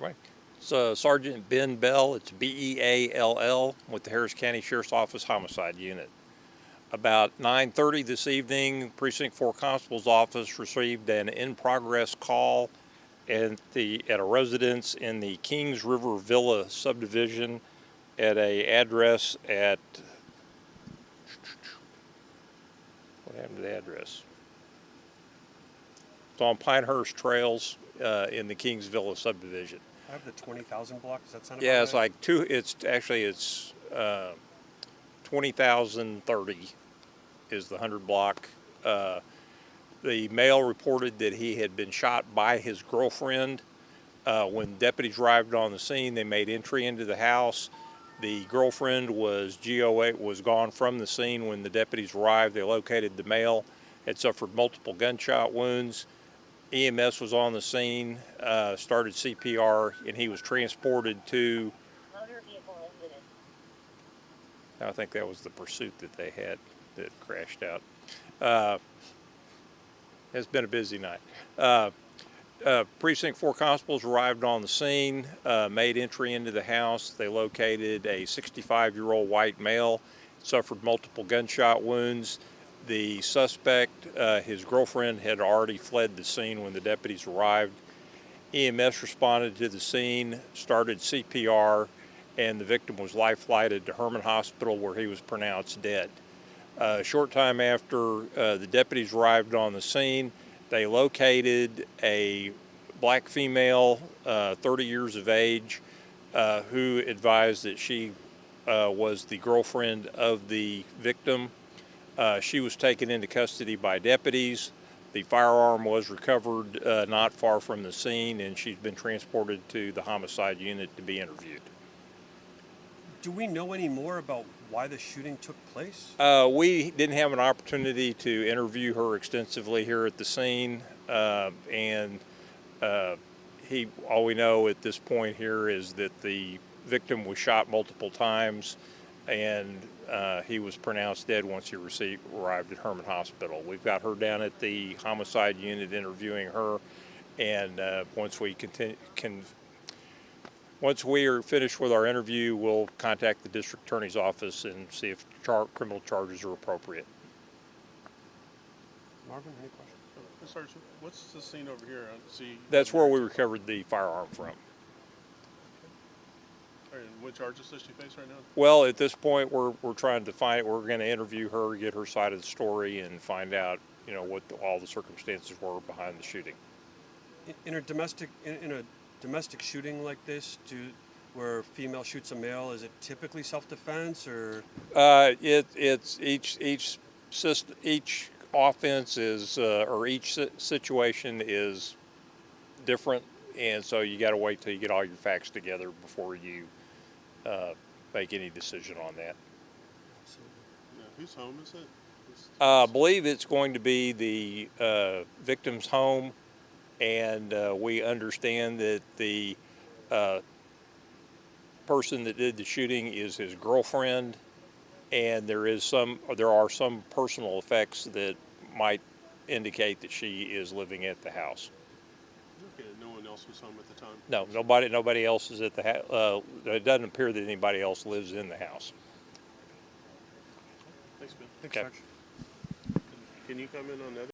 Right. It's Sergeant Ben Bell. It's Beall with the Harris County Sheriff's Office Homicide Unit. About 9:30 this evening, Precinct 4 Constable's Office received an in-progress call at a residence in the Kings River Villa subdivision at a address at, what happened to the address? It's on Pinehurst Trails in the Kings Villa subdivision. I have the 20,000 block. Does that sound about Yeah, right? it's like it's 20,030 is the 100 block. The male reported that he had been shot by his girlfriend. When deputies arrived on the scene, they made entry into the house. The girlfriend was gone from the scene when the deputies arrived. They located the male, had suffered multiple gunshot wounds. EMS was on the scene, started CPR, and he was transported to, I think that was the pursuit that they had that crashed out. It's been a busy night. Precinct 4 constables arrived on the scene, made entry into the house. They located a 65-year-old white male, suffered multiple gunshot wounds. The suspect, his girlfriend, had already fled the scene when the deputies arrived. EMS responded to the scene, started CPR, and the victim was life-flighted to Herman Hospital where he was pronounced dead. A short time after the deputies arrived on the scene, they located a black female, 30 years of age, who advised that she was the girlfriend of the victim. She was taken into custody by deputies. The firearm was recovered not far from the scene, and she's been transported to the homicide unit to be interviewed. Do we know any more about why the shooting took place? We didn't have an opportunity to interview her extensively here at the scene, and all we know at this point here is that the victim was shot multiple times, and he was pronounced dead once he arrived at Herman Hospital. We've got her down at the homicide unit interviewing her, and once we are finished with our interview, we'll contact the district attorney's office and see if criminal charges are appropriate. Marvin, any questions? Sergeant, what's the scene over here? That's where we recovered the firearm from. All right, and what charges does she face right now? Well, at this point, we're trying to we're going to interview her, get her side of the story, and find out, what all the circumstances were behind the shooting. In a domestic shooting like this, where a female shoots a male, is it typically self-defense or? It's each offense is or each situation is different, and so you got to wait till you get all your facts together before you make any decision on that. Yeah, whose home is it? I believe it's going to be the victim's home, and we understand that the person that did the shooting is his girlfriend, and there are some personal effects that might indicate that she is living at the house. Okay, no one else was home at the time? No, nobody else is at the house. It doesn't appear that anybody else lives in the house. Thanks, Ben. Thanks, Okay. Sarge. Can you comment on that?